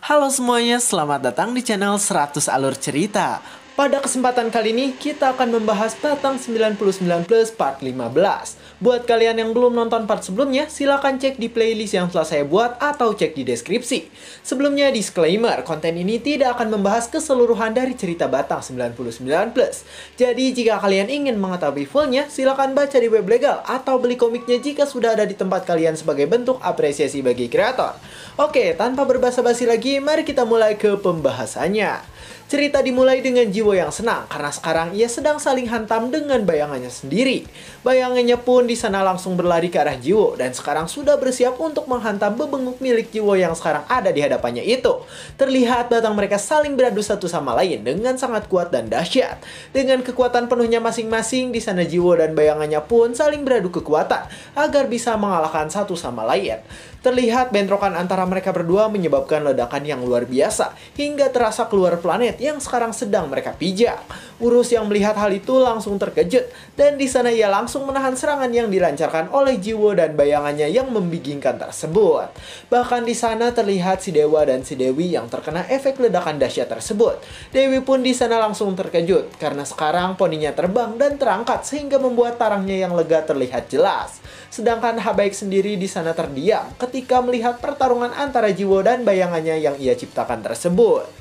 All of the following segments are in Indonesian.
Halo semuanya, selamat datang di channel 100 Alur Cerita. Pada kesempatan kali ini, kita akan membahas Batang 99 Plus part 15. Buat kalian yang belum nonton part sebelumnya, silahkan cek di playlist yang telah saya buat atau cek di deskripsi. Sebelumnya, disclaimer, konten ini tidak akan membahas keseluruhan dari cerita Batang 99 Plus. Jadi, jika kalian ingin mengetahui fullnya, silahkan baca di web legal atau beli komiknya jika sudah ada di tempat kalian sebagai bentuk apresiasi bagi kreator. Oke, tanpa berbasa-basi lagi, mari kita mulai ke pembahasannya. Cerita dimulai dengan Jiwo yang senang karena sekarang ia sedang saling hantam dengan bayangannya sendiri. Bayangannya pun di sana langsung berlari ke arah Jiwo dan sekarang sudah bersiap untuk menghantam bebenguk milik Jiwo yang sekarang ada di hadapannya itu. Terlihat batang mereka saling beradu satu sama lain dengan sangat kuat dan dahsyat. Dengan kekuatan penuhnya masing-masing, di sana Jiwo dan bayangannya pun saling beradu kekuatan agar bisa mengalahkan satu sama lain. Terlihat bentrokan antara mereka berdua menyebabkan ledakan yang luar biasa hingga terasa keluar planet yang sekarang sedang mereka pijak. Urus yang melihat hal itu langsung terkejut dan di sana ia langsung menahan serangan yang dilancarkan oleh Jiwo dan bayangannya yang membingungkan tersebut. Bahkan di sana terlihat si Dewa dan si Dewi yang terkena efek ledakan dahsyat tersebut. Dewi pun di sana langsung terkejut karena sekarang poninya terbang dan terangkat sehingga membuat tarangnya yang lega terlihat jelas. Sedangkan Habaik sendiri di sana terdiam ketika melihat pertarungan antara Jiwo dan bayangannya yang ia ciptakan tersebut.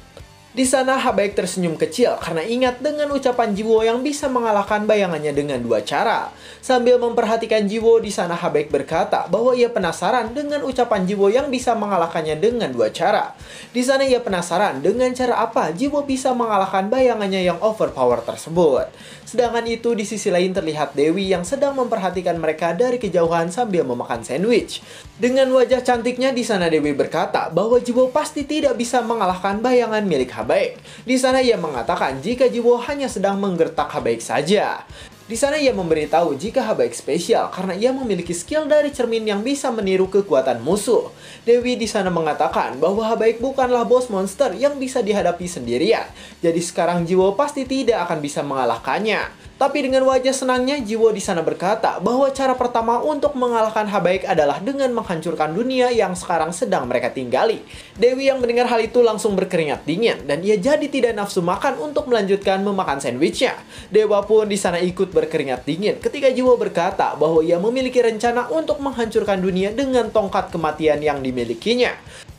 Di sana Habaik tersenyum kecil karena ingat dengan ucapan Jiwo yang bisa mengalahkan bayangannya dengan dua cara. Sambil memperhatikan Jiwo, di sana Habaik berkata bahwa ia penasaran dengan ucapan Jiwo yang bisa mengalahkannya dengan dua cara. Di sana ia penasaran dengan cara apa Jiwo bisa mengalahkan bayangannya yang overpower tersebut. Sedangkan itu di sisi lain terlihat Dewi yang sedang memperhatikan mereka dari kejauhan sambil memakan sandwich. Dengan wajah cantiknya di sana Dewi berkata bahwa Jiwo pasti tidak bisa mengalahkan bayangan milik Habaik. Di sana ia mengatakan jika Jiwo hanya sedang menggertak Habaik saja. Di sana ia memberitahu jika Habaik spesial karena ia memiliki skill dari cermin yang bisa meniru kekuatan musuh. Dewi di sana mengatakan bahwa Habaik bukanlah bos monster yang bisa dihadapi sendirian. Jadi sekarang Jiwo pasti tidak akan bisa mengalahkannya. Tapi dengan wajah senangnya, Jiwo di sana berkata bahwa cara pertama untuk mengalahkan Habaik adalah dengan menghancurkan dunia yang sekarang sedang mereka tinggali. Dewi yang mendengar hal itu langsung berkeringat dingin dan ia jadi tidak nafsu makan untuk melanjutkan memakan sandwichnya. Dewa pun di sana ikut berkeringat dingin ketika Jiwo berkata bahwa ia memiliki rencana untuk menghancurkan dunia dengan tongkat kematian yang dimilikinya.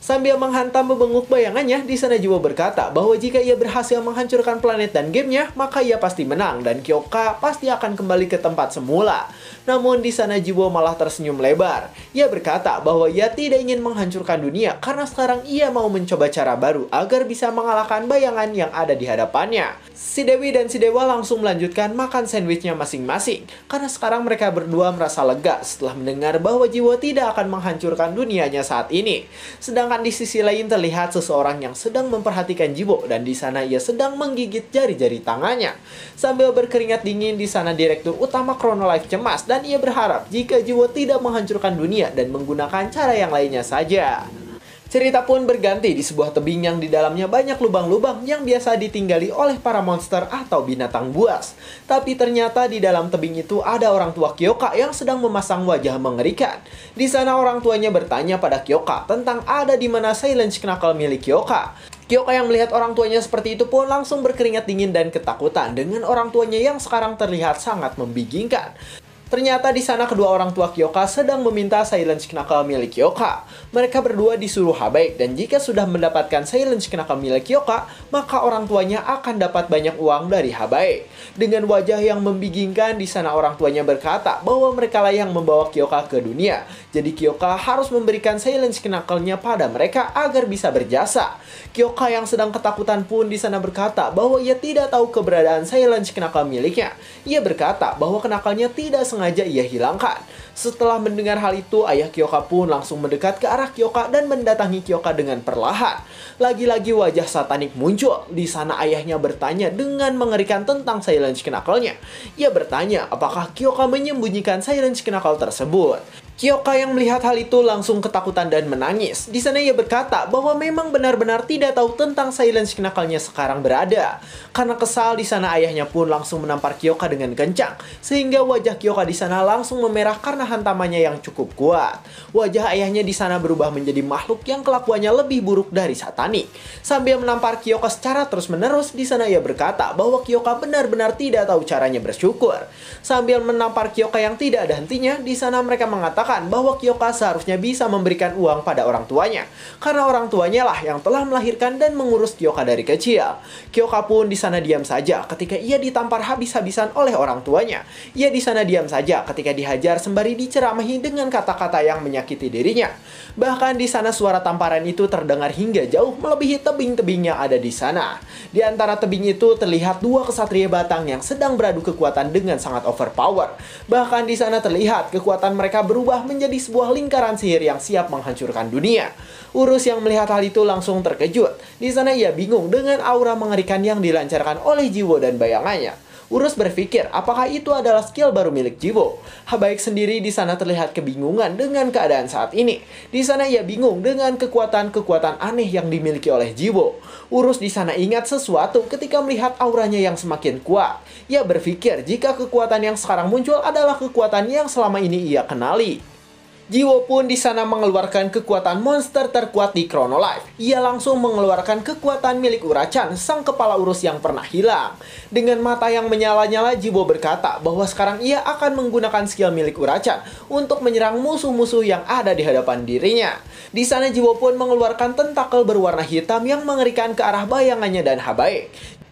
Sambil menghantam bebenguk bayangannya, di sana Jiwo berkata bahwa jika ia berhasil menghancurkan planet dan gamenya, maka ia pasti menang dan Kyoka pasti akan kembali ke tempat semula. Namun di sana Jiwo malah tersenyum lebar. Ia berkata bahwa ia tidak ingin menghancurkan dunia karena sekarang ia mau mencoba cara baru agar bisa mengalahkan bayangan yang ada di hadapannya. Si Dewi dan si Dewa langsung melanjutkan makan sandwichnya masing-masing karena sekarang mereka berdua merasa lega setelah mendengar bahwa Jiwo tidak akan menghancurkan dunianya saat ini. Sedangkan di sisi lain terlihat seseorang yang sedang memperhatikan Jiwo dan di sana ia sedang menggigit jari-jari tangannya. Sambil berkeringat dingin di sana Direktur Utama Chronolife cemas dan ia berharap jika Jiwo tidak menghancurkan dunia dan menggunakan cara yang lainnya saja. Cerita pun berganti di sebuah tebing yang di dalamnya banyak lubang-lubang yang biasa ditinggali oleh para monster atau binatang buas. Tapi ternyata di dalam tebing itu ada orang tua Kyoka yang sedang memasang wajah mengerikan. Di sana orang tuanya bertanya pada Kyoka tentang ada di mana Silence Knuckle milik Kyoka. Kyoka yang melihat orang tuanya seperti itu pun langsung berkeringat dingin dan ketakutan dengan orang tuanya yang sekarang terlihat sangat membingungkan. Ternyata di sana kedua orang tua Kyoka sedang meminta Silence Knuckle milik Kyoka. Mereka berdua disuruh Habaik dan jika sudah mendapatkan Silence Knuckle milik Kyoka, maka orang tuanya akan dapat banyak uang dari Habaik. Dengan wajah yang membingungkan di sana orang tuanya berkata bahwa mereka lah yang membawa Kyoka ke dunia. Jadi Kyoka harus memberikan Silence Knuckle-nya pada mereka agar bisa berjasa. Kyoka yang sedang ketakutan pun di sana berkata bahwa ia tidak tahu keberadaan Silence Knuckle miliknya. Ia berkata bahwa knuckle-nya tidak sengaja ia hilangkan. Setelah mendengar hal itu, ayah Kyoka pun langsung mendekat ke arah Kyoka dan mendatangi Kyoka dengan perlahan. Lagi-lagi wajah satanik muncul. Di sana ayahnya bertanya dengan mengerikan tentang Silence Knuckle-nya. Ia bertanya apakah Kyoka menyembunyikan Silence Knuckle tersebut. Kyoka yang melihat hal itu langsung ketakutan dan menangis. Di sana ia berkata bahwa memang benar-benar tidak tahu tentang silence knuckle-nya sekarang berada. Karena kesal, di sana ayahnya pun langsung menampar Kyoka dengan kencang, sehingga wajah Kyoka di sana langsung memerah karena hantamannya yang cukup kuat. Wajah ayahnya di sana berubah menjadi makhluk yang kelakuannya lebih buruk dari satanik. Sambil menampar Kyoka secara terus-menerus, di sana ia berkata bahwa Kyoka benar-benar tidak tahu caranya bersyukur. Sambil menampar Kyoka yang tidak ada hentinya, di sana mereka mengatakan bahwa Kyoka seharusnya bisa memberikan uang pada orang tuanya, karena orang tuanya lah yang telah melahirkan dan mengurus Kyoka dari kecil. Kyoka pun di sana diam saja ketika ia ditampar habis-habisan oleh orang tuanya. Ia di sana diam saja ketika dihajar sembari diceramahi dengan kata-kata yang menyakiti dirinya. Bahkan di sana suara tamparan itu terdengar hingga jauh melebihi tebing-tebing yang ada di sana. Di antara tebing itu terlihat dua kesatria batang yang sedang beradu kekuatan dengan sangat overpower. Bahkan di sana terlihat kekuatan mereka berubah menjadi sebuah lingkaran sihir yang siap menghancurkan dunia. Urus yang melihat hal itu langsung terkejut. Di sana ia bingung dengan aura mengerikan yang dilancarkan oleh Jiwo dan bayangannya. Urus berpikir apakah itu adalah skill baru milik Jiwo. Habaik sendiri di sana terlihat kebingungan dengan keadaan saat ini. Di sana ia bingung dengan kekuatan-kekuatan aneh yang dimiliki oleh Jiwo. Urus di sana ingat sesuatu ketika melihat auranya yang semakin kuat. Ia berpikir jika kekuatan yang sekarang muncul adalah kekuatan yang selama ini ia kenali. Jiwo pun di sana mengeluarkan kekuatan monster terkuat di Chrono Life. Ia langsung mengeluarkan kekuatan milik Urachan, sang kepala urus yang pernah hilang. Dengan mata yang menyala-nyala, Jiwo berkata bahwa sekarang ia akan menggunakan skill milik Urachan untuk menyerang musuh-musuh yang ada di hadapan dirinya. Di sana Jiwo pun mengeluarkan tentakel berwarna hitam yang mengerikan ke arah bayangannya dan Habaek.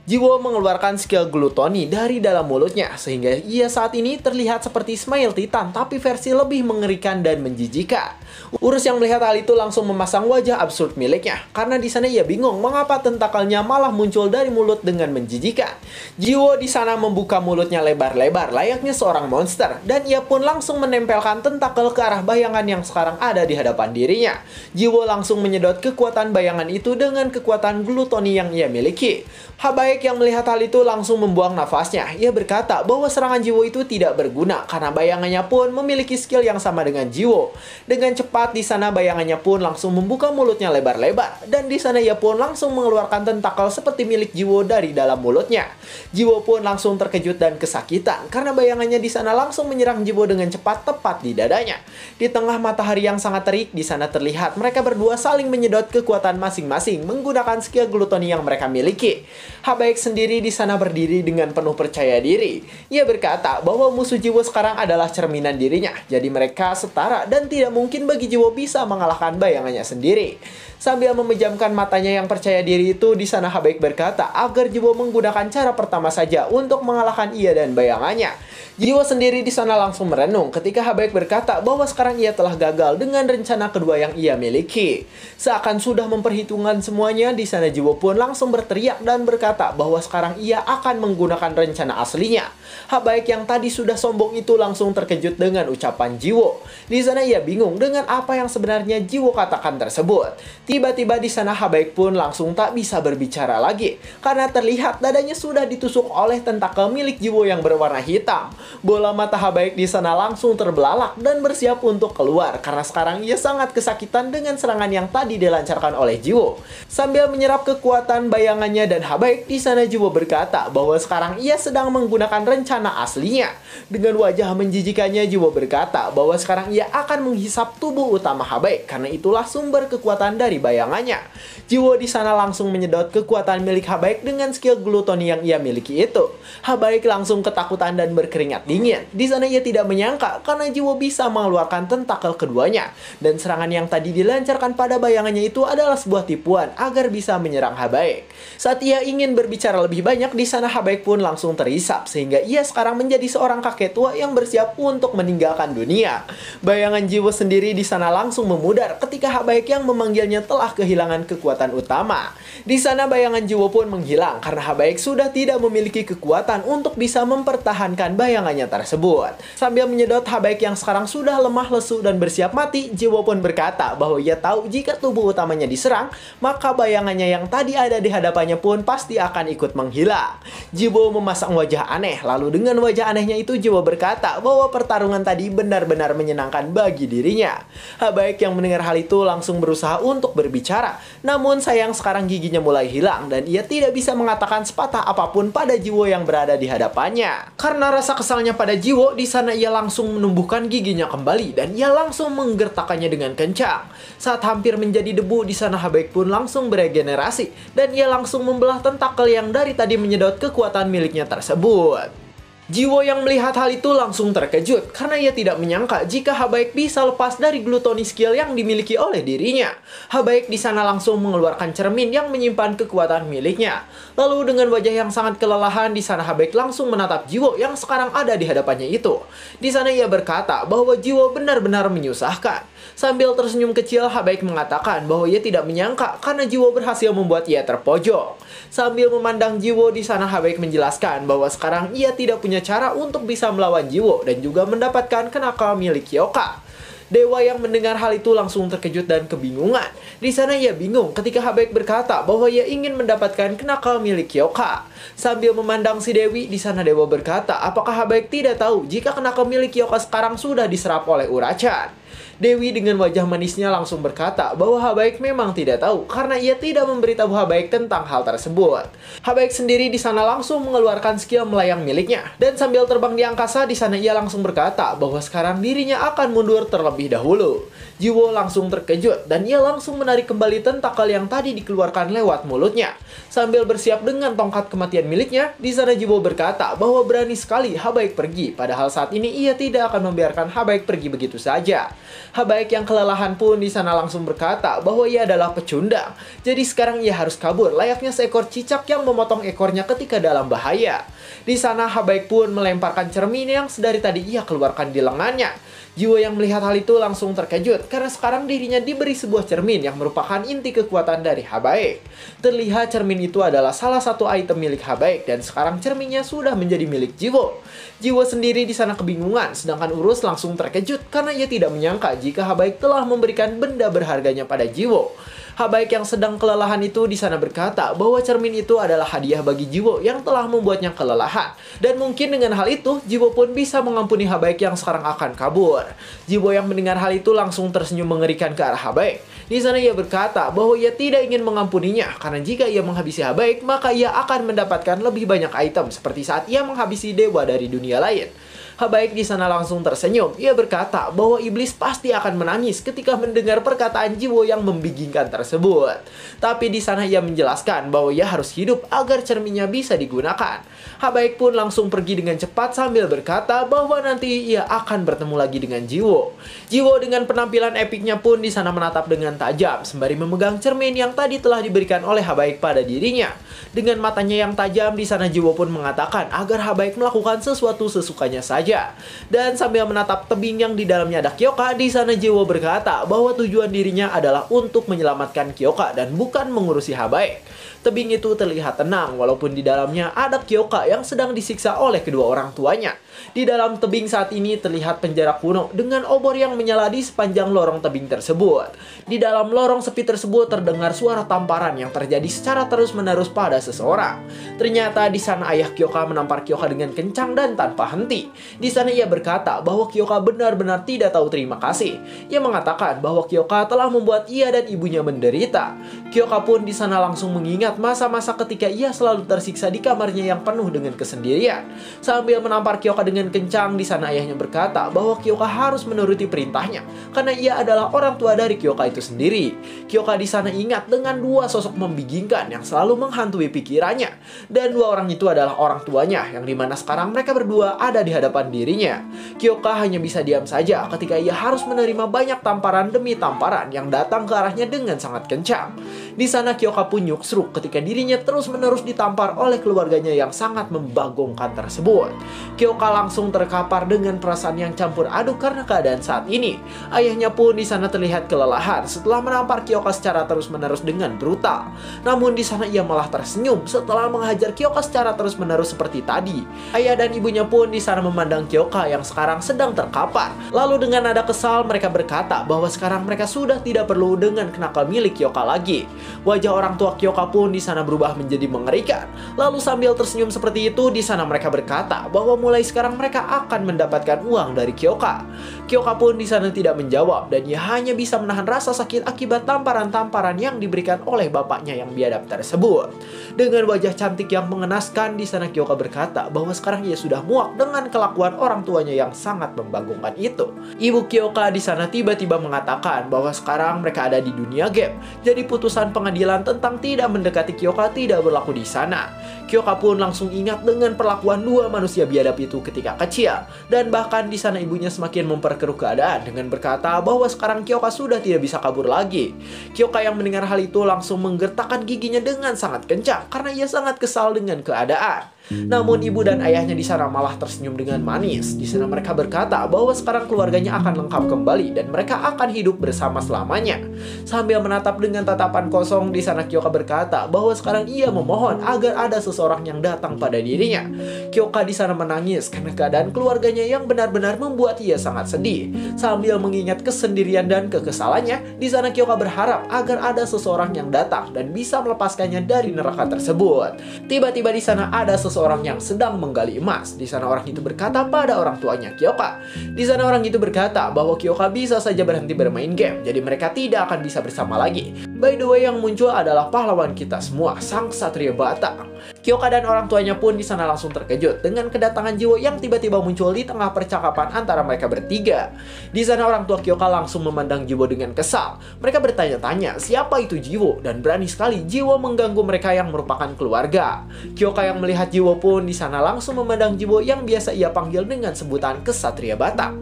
Jiwo mengeluarkan skill glutoni dari dalam mulutnya, sehingga ia saat ini terlihat seperti Smile Titan, tapi versi lebih mengerikan dan menjijikan. Urus yang melihat hal itu langsung memasang wajah absurd miliknya, karena di sana ia bingung mengapa tentakelnya malah muncul dari mulut dengan menjijikan. Jiwo di sana membuka mulutnya lebar-lebar layaknya seorang monster, dan ia pun langsung menempelkan tentakel ke arah bayangan yang sekarang ada di hadapan dirinya. Jiwo langsung menyedot kekuatan bayangan itu dengan kekuatan glutoni yang ia miliki. Habaek yang melihat hal itu langsung membuang nafasnya. Ia berkata bahwa serangan Jiwo itu tidak berguna karena bayangannya pun memiliki skill yang sama dengan Jiwo. Dengan cepat di sana bayangannya pun langsung membuka mulutnya lebar-lebar, dan di sana ia pun langsung mengeluarkan tentakel seperti milik Jiwo dari dalam mulutnya. Jiwo pun langsung terkejut dan kesakitan karena bayangannya di sana langsung menyerang Jiwo dengan cepat tepat di dadanya. Di tengah matahari yang sangat terik, di sana terlihat mereka berdua saling menyedot kekuatan masing-masing menggunakan skill glutoni yang mereka miliki. Habaek sendiri di sana berdiri dengan penuh percaya diri. Ia berkata bahwa musuh Jiwo sekarang adalah cerminan dirinya, jadi mereka setara dan tidak mungkin bagi Jiwo bisa mengalahkan bayangannya sendiri. Sambil memejamkan matanya yang percaya diri itu, di sana Habaek berkata agar Jiwo menggunakan cara pertama saja untuk mengalahkan ia dan bayangannya. Jiwo sendiri di sana langsung merenung ketika Habaek berkata bahwa sekarang ia telah gagal dengan rencana kedua yang ia miliki. Seakan sudah memperhitungkan semuanya, di sana Jiwo pun langsung berteriak dan berkata bahwa sekarang ia akan menggunakan rencana aslinya. Habaek yang tadi sudah sombong itu langsung terkejut dengan ucapan Jiwo. Di sana ia bingung dengan apa yang sebenarnya Jiwo katakan tersebut. Tiba-tiba di sana Habaek pun langsung tak bisa berbicara lagi karena terlihat dadanya sudah ditusuk oleh tentakel milik Jiwo yang berwarna hitam. Bola mata Habaek di sana langsung terbelalak dan bersiap untuk keluar karena sekarang ia sangat kesakitan dengan serangan yang tadi dilancarkan oleh Jiwo. Sambil menyerap kekuatan bayangannya dan Habaek, di sana Jiwo berkata bahwa sekarang ia sedang menggunakan rencana aslinya. Dengan wajah menjijikannya, Jiwo berkata bahwa sekarang ia akan menghisap tubuh utama Habaek karena itulah sumber kekuatan dari bayangannya. Jiwo di sana langsung menyedot kekuatan milik Habaek dengan skill glutoni yang ia miliki itu. Habaek langsung ketakutan dan berkeringat dingin. Di sana ia tidak menyangka karena Jiwo bisa mengeluarkan tentakel keduanya, dan serangan yang tadi dilancarkan pada bayangannya itu adalah sebuah tipuan agar bisa menyerang Habaek. Saat ia ingin berbicara lebih banyak, di sana Habaek pun langsung terisap sehingga ia sekarang menjadi seorang kakek tua yang bersiap untuk meninggalkan dunia. Bayangan Jiwo sendiri Dewi di sana langsung memudar ketika Habaek yang memanggilnya telah kehilangan kekuatan utama. Di sana bayangan Jiwo pun menghilang karena Habaek sudah tidak memiliki kekuatan untuk bisa mempertahankan bayangannya tersebut. Sambil menyedot Habaek yang sekarang sudah lemah lesu dan bersiap mati, Jiwo pun berkata bahwa ia tahu jika tubuh utamanya diserang, maka bayangannya yang tadi ada di hadapannya pun pasti akan ikut menghilang. Jiwo memasang wajah aneh, lalu dengan wajah anehnya itu Jiwo berkata bahwa pertarungan tadi benar-benar menyenangkan bagi dirinya. Habaek yang mendengar hal itu langsung berusaha untuk berbicara, namun sayang sekarang giginya mulai hilang dan ia tidak bisa mengatakan sepatah apapun pada Jiwo yang berada di hadapannya. Karena rasa kesalnya pada Jiwo, di sana ia langsung menumbuhkan giginya kembali dan ia langsung menggertakannya dengan kencang. Saat hampir menjadi debu, di sana Habaek pun langsung beregenerasi dan ia langsung membelah tentakel yang dari tadi menyedot kekuatan miliknya tersebut. Jiwo yang melihat hal itu langsung terkejut karena ia tidak menyangka jika Habaek bisa lepas dari gluttony skill yang dimiliki oleh dirinya. Habaek di sana langsung mengeluarkan cermin yang menyimpan kekuatan miliknya. Lalu dengan wajah yang sangat kelelahan, di sana Habaek langsung menatap Jiwo yang sekarang ada di hadapannya itu. Di sana ia berkata bahwa Jiwo benar-benar menyusahkan. Sambil tersenyum kecil, Habaek mengatakan bahwa ia tidak menyangka karena Jiwo berhasil membuat ia terpojok. Sambil memandang Jiwo, di sana Habaek menjelaskan bahwa sekarang ia tidak punya cara untuk bisa melawan Jiwo dan juga mendapatkan kenakal milik Kyoka. Dewa yang mendengar hal itu langsung terkejut dan kebingungan. Di sana ia bingung ketika Habaek berkata bahwa ia ingin mendapatkan kenakal milik Kyoka. Sambil memandang si Dewi, di sana Dewa berkata apakah Habaek tidak tahu jika kenakal milik Kyoka sekarang sudah diserap oleh Urachan. Dewi dengan wajah manisnya langsung berkata bahwa Habaek memang tidak tahu karena ia tidak memberitahu Habaek tentang hal tersebut. Habaek sendiri di sana langsung mengeluarkan skill melayang miliknya dan sambil terbang di angkasa, di sana ia langsung berkata bahwa sekarang dirinya akan mundur terlebih dahulu. Jiwo langsung terkejut dan ia langsung menarik kembali tentakel yang tadi dikeluarkan lewat mulutnya. Sambil bersiap dengan tongkat kematian miliknya, di sana Jiwo berkata bahwa berani sekali Habaek pergi, padahal saat ini ia tidak akan membiarkan Habaek pergi begitu saja. Habaek yang kelelahan pun di sana langsung berkata bahwa ia adalah pecundang. Jadi sekarang ia harus kabur layaknya seekor cicak yang memotong ekornya ketika dalam bahaya. Di sana Habaek pun melemparkan cermin yang sedari tadi ia keluarkan di lengannya. Jiwo yang melihat hal itu langsung terkejut karena sekarang dirinya diberi sebuah cermin yang merupakan inti kekuatan dari Habaek. Terlihat cermin itu adalah salah satu item milik Habaek dan sekarang cerminnya sudah menjadi milik Jiwo. Jiwo sendiri di sana kebingungan, sedangkan Urus langsung terkejut karena ia tidak menyangka jika Habaek telah memberikan benda berharganya pada Jiwo. Habaek yang sedang kelelahan itu di sana berkata bahwa cermin itu adalah hadiah bagi Jiwo yang telah membuatnya kelelahan. Dan mungkin dengan hal itu, Jiwo pun bisa mengampuni Habaek yang sekarang akan kabur. Jiwo yang mendengar hal itu langsung tersenyum mengerikan ke arah Habaek. Di sana ia berkata bahwa ia tidak ingin mengampuninya karena jika ia menghabisi Habaek, maka ia akan mendapatkan lebih banyak item seperti saat ia menghabisi dewa dari dunia lain. Habaek di sana langsung tersenyum. Ia berkata bahwa iblis pasti akan menangis ketika mendengar perkataan Jiwo yang membingungkan tersebut. Tapi di sana ia menjelaskan bahwa ia harus hidup agar cerminnya bisa digunakan. Habaek pun langsung pergi dengan cepat sambil berkata bahwa nanti ia akan bertemu lagi dengan Jiwo. Jiwo dengan penampilan epiknya pun di sana menatap dengan tajam sembari memegang cermin yang tadi telah diberikan oleh Habaek pada dirinya. Dengan matanya yang tajam, di sana Jiwo pun mengatakan agar Habaek melakukan sesuatu sesukanya saja. Dan sambil menatap tebing yang di dalamnya ada Kyoka, di sana Jiwo berkata bahwa tujuan dirinya adalah untuk menyelamatkan Kyoka dan bukan mengurusi Habaek. Tebing itu terlihat tenang walaupun di dalamnya ada Kyoka yang sedang disiksa oleh kedua orang tuanya. Di dalam tebing saat ini terlihat penjara kuno dengan obor yang menyala di sepanjang lorong tebing tersebut. Di dalam lorong sepi tersebut terdengar suara tamparan yang terjadi secara terus-menerus pada seseorang. Ternyata di sana ayah Kyoka menampar Kyoka dengan kencang dan tanpa henti. Di sana ia berkata bahwa Kyoka benar-benar tidak tahu terima kasih. Ia mengatakan bahwa Kyoka telah membuat ia dan ibunya menderita. Kyoka pun di sana langsung mengingat masa-masa ketika ia selalu tersiksa di kamarnya yang penuh dengan kesendirian. Sambil menampar Kyoka dengan kencang, di sana ayahnya berkata bahwa Kyoka harus menuruti perintahnya karena ia adalah orang tua dari Kyoka itu sendiri. Kyoka di sana ingat dengan dua sosok membingungkan yang selalu menghantui pikirannya, dan dua orang itu adalah orang tuanya yang dimana sekarang mereka berdua ada di hadapan dirinya. Kyoka hanya bisa diam saja ketika ia harus menerima banyak tamparan demi tamparan yang datang ke arahnya dengan sangat kencang. Di sana Kyoka pun nyuksruk ketika dirinya terus-menerus ditampar oleh keluarganya yang sangat membagongkan tersebut. Kyoka langsung terkapar dengan perasaan yang campur aduk karena keadaan saat ini. Ayahnya pun di sana terlihat kelelahan setelah menampar Kyoka secara terus-menerus dengan brutal. Namun di sana ia malah tersenyum setelah menghajar Kyoka secara terus-menerus seperti tadi. Ayah dan ibunya pun di sana memandang Kyoka yang sekarang sedang terkapar. Lalu dengan nada kesal mereka berkata bahwa sekarang mereka sudah tidak perlu dengan kenakal milik Kyoka lagi. Wajah orang tua Kyoka pun di sana berubah menjadi mengerikan. Lalu sambil tersenyum seperti itu di sana mereka berkata bahwa mulai sekarang mereka akan mendapatkan uang dari Kyoka. Kyoka pun di sana tidak menjawab dan ia hanya bisa menahan rasa sakit akibat tamparan-tamparan yang diberikan oleh bapaknya yang biadab tersebut. Dengan wajah cantik yang mengenaskan di sana Kyoka berkata bahwa sekarang ia sudah muak dengan kelakuan orang tuanya yang sangat membagongkan itu. Ibu Kyoka di sana tiba-tiba mengatakan bahwa sekarang mereka ada di dunia game. Jadi putusan pengadilan tentang tidak mendekati Kyoka tidak berlaku di sana. Kyoka pun langsung ingat dengan perlakuan dua manusia biadab itu ketika kecil. Dan bahkan di sana ibunya semakin memperkeruh keadaan dengan berkata bahwa sekarang Kyoka sudah tidak bisa kabur lagi. Kyoka yang mendengar hal itu langsung menggertakkan giginya dengan sangat kencang karena ia sangat kesal dengan keadaan. Namun ibu dan ayahnya di sana malah tersenyum dengan manis. Di sana mereka berkata bahwa sekarang keluarganya akan lengkap kembali dan mereka akan hidup bersama selamanya. Sambil menatap dengan tatapan kosong, di sana Kyoka berkata bahwa sekarang ia memohon agar ada seseorang yang datang pada dirinya. Kyoka di sana menangis karena keadaan keluarganya yang benar-benar membuat ia sangat sedih. Sambil mengingat kesendirian dan kekesalannya, di sana Kyoka berharap agar ada seseorang yang datang dan bisa melepaskannya dari neraka tersebut. Tiba-tiba di sana ada seseorang yang sedang menggali emas. Di sana orang itu berkata pada orang tuanya Kyoka. Di sana orang itu berkata bahwa Kyoka bisa saja berhenti bermain game, jadi mereka tidak akan bisa bersama lagi. By the way, yang muncul adalah pahlawan kita semua, Sang Ksatria Batak. Kyoka dan orang tuanya pun di sana langsung terkejut dengan kedatangan Jiwo yang tiba-tiba muncul di tengah percakapan antara mereka bertiga. Di sana orang tua Kyoka langsung memandang Jiwo dengan kesal. Mereka bertanya-tanya siapa itu Jiwo dan berani sekali Jiwo mengganggu mereka yang merupakan keluarga. Kyoka yang melihat Jiwo pun di sana langsung memandang Jiwo yang biasa ia panggil dengan sebutan Ksatria Batak.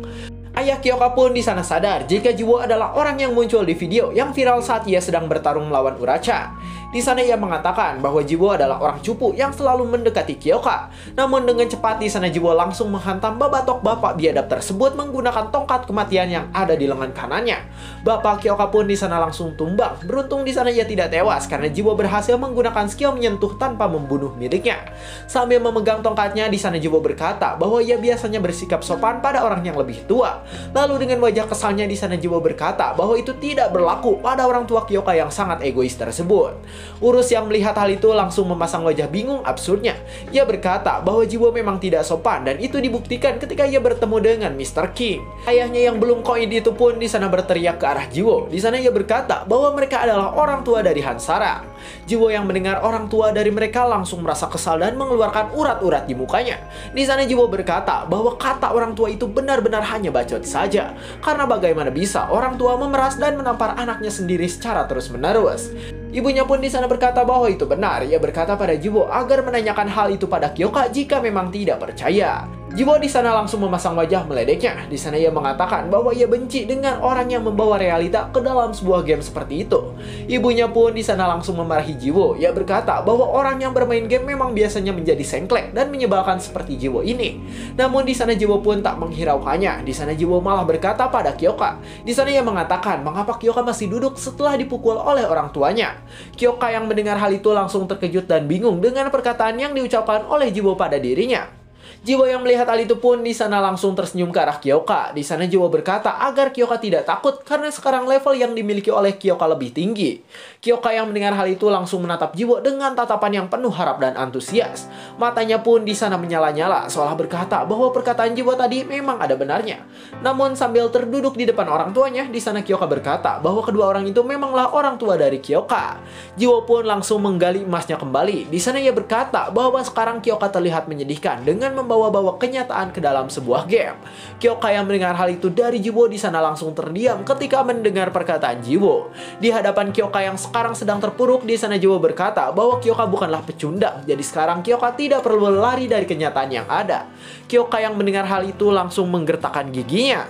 Ayah Kyoka pun di sana sadar jika Jiwo adalah orang yang muncul di video yang viral saat ia sedang bertarung melawan Uracha. Di sana ia mengatakan bahwa Jiwo adalah orang cupu yang selalu mendekati Kyoka. Namun dengan cepat di sana Jiwo langsung menghantam babatok bapak biadab tersebut menggunakan tongkat kematian yang ada di lengan kanannya. Bapak Kyoka pun di sana langsung tumbang. Beruntung di sana ia tidak tewas karena Jiwo berhasil menggunakan skill menyentuh tanpa membunuh miliknya. Sambil memegang tongkatnya di sana Jiwo berkata bahwa ia biasanya bersikap sopan pada orang yang lebih tua. Lalu dengan wajah kesalnya di sana Jiwo berkata bahwa itu tidak berlaku pada orang tua Kyoka yang sangat egois tersebut. Urus yang melihat hal itu langsung memasang wajah bingung absurdnya. Ia berkata bahwa Jiwo memang tidak sopan dan itu dibuktikan ketika ia bertemu dengan Mr. King. Ayahnya yang belum koin itu pun di sana berteriak ke arah Jiwo. Di sana ia berkata bahwa mereka adalah orang tua dari Hansara. Jiwo yang mendengar orang tua dari mereka langsung merasa kesal dan mengeluarkan urat-urat di mukanya. Di sana Jiwo berkata bahwa kata orang tua itu benar-benar hanya bacot saja. Karena bagaimana bisa orang tua memeras dan menampar anaknya sendiri secara terus-menerus. Ibunya pun di sana berkata bahwa itu benar. Ia berkata pada Jiwo agar menanyakan hal itu pada Kyoka jika memang tidak percaya. Jiwo di sana langsung memasang wajah meledeknya. Di sana ia mengatakan bahwa ia benci dengan orang yang membawa realita ke dalam sebuah game seperti itu. Ibunya pun di sana langsung memarahi Jiwo. Ia berkata bahwa orang yang bermain game memang biasanya menjadi sengklek dan menyebalkan seperti Jiwo ini. Namun di sana Jiwo pun tak menghiraukannya. Di sana Jiwo malah berkata pada Kyoka. Di sana ia mengatakan mengapa Kyoka masih duduk setelah dipukul oleh orang tuanya. Kyoka yang mendengar hal itu langsung terkejut dan bingung dengan perkataan yang diucapkan oleh Jiwo pada dirinya. Jiwo yang melihat hal itu pun di sana langsung tersenyum ke arah Kyoka. Di sana Jiwo berkata agar Kyoka tidak takut karena sekarang level yang dimiliki oleh Kyoka lebih tinggi. Kyoka yang mendengar hal itu langsung menatap Jiwo dengan tatapan yang penuh harap dan antusias. Matanya pun di sana menyala-nyala seolah berkata bahwa perkataan Jiwo tadi memang ada benarnya. Namun sambil terduduk di depan orang tuanya, di sana Kyoka berkata bahwa kedua orang itu memanglah orang tua dari Kyoka. Jiwo pun langsung menggali emasnya kembali. Di sana ia berkata bahwa sekarang Kyoka terlihat menyedihkan dengan membawa-bawa kenyataan ke dalam sebuah game. Kyoka yang mendengar hal itu dari Jiwo di sana langsung terdiam ketika mendengar perkataan Jiwo. Di hadapan Kyoka yang sekarang sedang terpuruk, di sana Jiwo berkata bahwa Kyoka bukanlah pecundang. Jadi sekarang Kyoka tidak perlu lari dari kenyataan yang ada. Kyoka yang mendengar hal itu langsung menggertakkan giginya.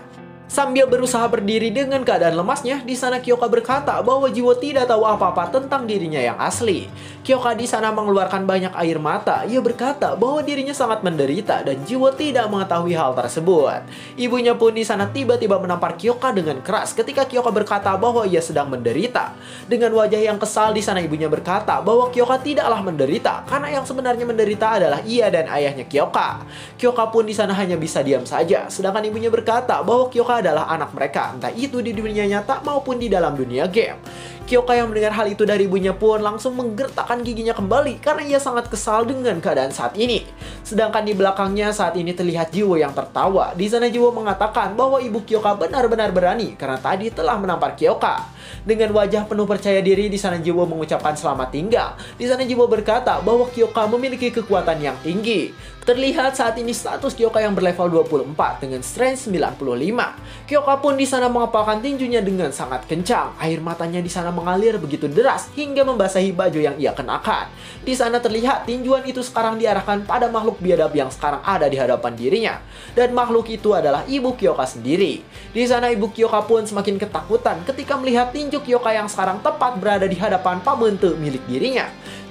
Sambil berusaha berdiri dengan keadaan lemasnya, di sana Kyoka berkata bahwa Jiwo tidak tahu apa-apa tentang dirinya yang asli. Kyoka di sana mengeluarkan banyak air mata. Ia berkata bahwa dirinya sangat menderita dan Jiwo tidak mengetahui hal tersebut. Ibunya pun di sana tiba-tiba menampar Kyoka dengan keras ketika Kyoka berkata bahwa ia sedang menderita. Dengan wajah yang kesal, di sana ibunya berkata bahwa Kyoka tidaklah menderita karena yang sebenarnya menderita adalah ia dan ayahnya Kyoka. Kyoka pun di sana hanya bisa diam saja, sedangkan ibunya berkata bahwa Kyoka adalah anak mereka, entah itu di dunia nyata maupun di dalam dunia game. Kyoka yang mendengar hal itu dari ibunya pun langsung menggertakkan giginya kembali karena ia sangat kesal dengan keadaan saat ini. Sedangkan di belakangnya saat ini terlihat Jiwo yang tertawa. Di sana Jiwo mengatakan bahwa ibu Kyoka benar-benar berani karena tadi telah menampar Kyoka. Dengan wajah penuh percaya diri, di sana Jiwo mengucapkan selamat tinggal. Di sana Jiwo berkata bahwa Kyoka memiliki kekuatan yang tinggi. Terlihat saat ini status Kyoka yang berlevel 24 dengan strength 95. Kyoka pun di sana mengepalkan tinjunya dengan sangat kencang. Air matanya di sana mengalir begitu deras hingga membasahi baju yang ia kenakan. Di sana terlihat tinjuan itu sekarang diarahkan pada makhluk biadab yang sekarang ada di hadapan dirinya. Dan makhluk itu adalah ibu Kyoka sendiri. Di sana ibu Kyoka pun semakin ketakutan ketika melihat tinju Kyoka yang sekarang tepat berada di hadapan pamente milik dirinya.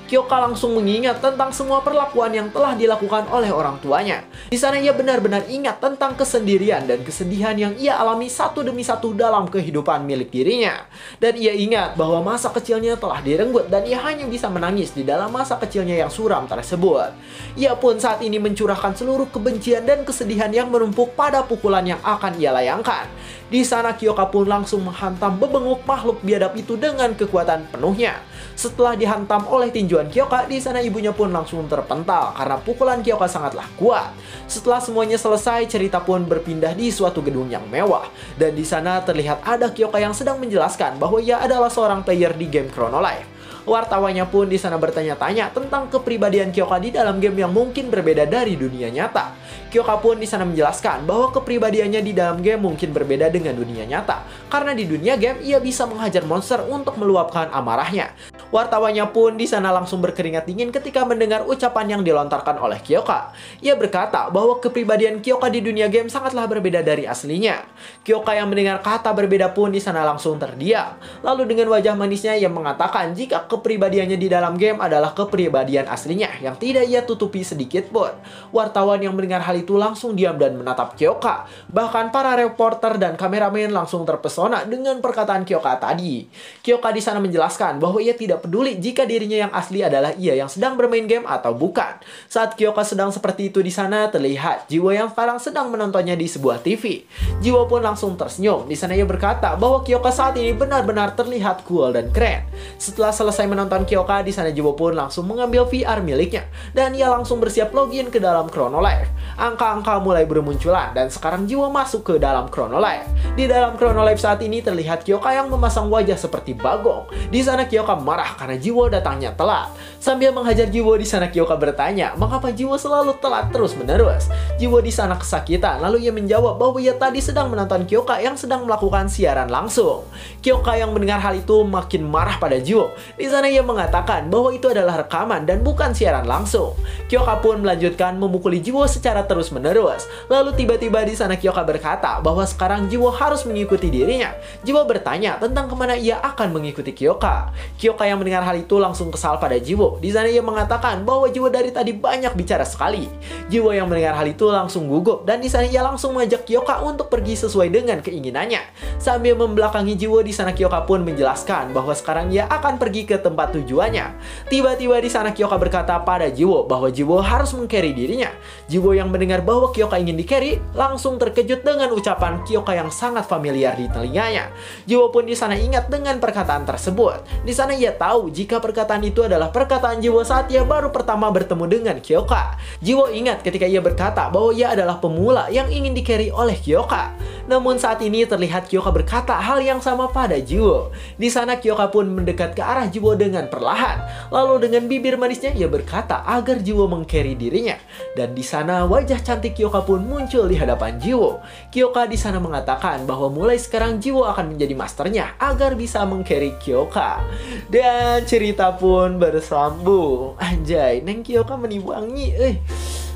Kyoka langsung mengingat tentang semua perlakuan yang telah dilakukan oleh orang tuanya. Di sana ia benar-benar ingat tentang kesendirian dan kesedihan yang ia alami satu demi satu dalam kehidupan milik dirinya. Dan ia ingat bahwa masa kecilnya telah direnggut dan ia hanya bisa menangis di dalam masa kecilnya yang suram tersebut. Ia pun saat ini mencurahkan seluruh kebencian dan kesedihan yang menumpuk pada pukulan yang akan ia layangkan. Di sana Kyoka pun langsung menghantam bebenguk makhluk biadab itu dengan kekuatan penuhnya. Setelah dihantam oleh tinjuan Kyoka, di sana ibunya pun langsung terpental karena pukulan Kyoka sangatlah kuat. Setelah semuanya selesai, cerita pun berpindah di suatu gedung yang mewah. Dan di sana terlihat ada Kyoka yang sedang menjelaskan bahwa ia adalah seorang player di game Chrono Life. Wartawannya pun di sana bertanya-tanya tentang kepribadian Kyoka di dalam game yang mungkin berbeda dari dunia nyata. Kyoka pun di sana menjelaskan bahwa kepribadiannya di dalam game mungkin berbeda dengan dunia nyata, karena di dunia game ia bisa menghajar monster untuk meluapkan amarahnya. Wartawannya pun di sana langsung berkeringat dingin ketika mendengar ucapan yang dilontarkan oleh Kyoka. Ia berkata bahwa kepribadian Kyoka di dunia game sangatlah berbeda dari aslinya. Kyoka yang mendengar kata berbeda pun di sana langsung terdiam. Lalu dengan wajah manisnya ia mengatakan jika kepribadiannya di dalam game adalah kepribadian aslinya yang tidak ia tutupi sedikit pun. Wartawan yang mendengar hal itu langsung diam dan menatap Kyoka. Bahkan para reporter dan kameramen langsung terpesona dengan perkataan Kyoka tadi. Kyoka di sana menjelaskan bahwa ia tidak peduli jika dirinya yang asli adalah ia yang sedang bermain game atau bukan. Saat Kyoka sedang seperti itu di sana, terlihat Jiwo yang sekarang sedang menontonnya di sebuah TV. Jiwo pun langsung tersenyum. Di sana ia berkata bahwa Kyoka saat ini benar-benar terlihat cool dan keren. Setelah selesai menonton Kyoka, di sana Jiwo pun langsung mengambil VR miliknya dan ia langsung bersiap login ke dalam Chrono Life. Angka-angka mulai bermunculan dan sekarang Jiwo masuk ke dalam Chrono Life. Di dalam Chrono Life saat ini terlihat Kyoka yang memasang wajah seperti bagong. Di sana Kyoka marah karena Jiwo datangnya telat. Sambil menghajar Jiwo, di sana Kyoka bertanya mengapa Jiwo selalu telat terus-menerus. Jiwo di sana kesakitan, lalu ia menjawab bahwa ia tadi sedang menonton Kyoka yang sedang melakukan siaran langsung. Kyoka yang mendengar hal itu makin marah pada Jiwo. Di sana ia mengatakan bahwa itu adalah rekaman dan bukan siaran langsung. Kyoka pun melanjutkan memukuli Jiwo secara terus-menerus. Lalu tiba-tiba di sana Kyoka berkata bahwa sekarang Jiwo harus mengikuti dirinya. Jiwo bertanya tentang kemana ia akan mengikuti Kyoka. Kyoka yang mendengar hal itu langsung kesal pada Jiwo. Di sana ia mengatakan bahwa Jiwo dari tadi banyak bicara sekali. Jiwo yang mendengar hal itu langsung gugup dan di sana ia langsung mengajak Kyoka untuk pergi sesuai dengan keinginannya. Sambil membelakangi Jiwo, di sana Kyoka pun menjelaskan bahwa sekarang ia akan pergi ke tempat tujuannya. Tiba-tiba di sana Kyoka berkata pada Jiwo bahwa Jiwo harus meng-carry dirinya. Jiwo yang mendengar bahwa Kyoka ingin di-carry langsung terkejut dengan ucapan Kyoka yang sangat familiar di telinganya. Jiwo pun di sana ingat dengan perkataan tersebut. Di sana ia tahu jika perkataan itu adalah perkataan Jiwo saat ia baru pertama bertemu dengan Kyoka. Jiwo ingat ketika ia berkata bahwa ia adalah pemula yang ingin di-carry oleh Kyoka. Namun saat ini terlihat Kyoka berkata hal yang sama pada Jiwo. Di sana Kyoka pun mendekat ke arah Jiwo dengan perlahan. Lalu dengan bibir manisnya ia berkata agar Jiwo meng-carry dirinya. Dan di sana wajah cantik Kyoka pun muncul di hadapan Jiwo. Kyoka di sana mengatakan bahwa mulai sekarang Jiwo akan menjadi masternya agar bisa meng-carry Kyoka. Dan cerita pun bersambung. Anjay, Neng Kyoka menibangi.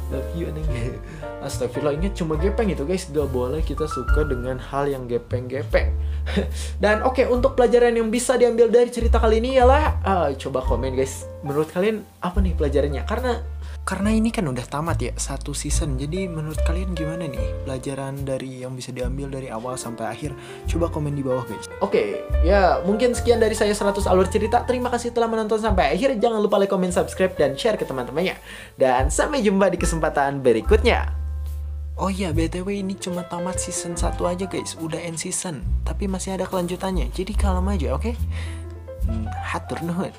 Love you, Neng. Astagfirullah, ini cuma gepeng itu guys. Gak boleh kita suka dengan hal yang gepeng-gepeng. Dan oke, untuk pelajaran yang bisa diambil dari cerita kali ini ialah coba komen guys, menurut kalian apa nih pelajarannya? Karena ini kan udah tamat ya, satu season. Jadi menurut kalian gimana nih pelajaran dari yang bisa diambil dari awal sampai akhir? Coba komen di bawah guys. Oke, ya mungkin sekian dari saya 100 alur cerita. Terima kasih telah menonton sampai akhir. Jangan lupa like, comment, subscribe, dan share ke teman-temannya. Dan sampai jumpa di kesempatan berikutnya. Oh iya, BTW ini cuma tamat season 1 aja guys. Udah end season, tapi masih ada kelanjutannya. Jadi kalem aja, oke? Hatur nuhun.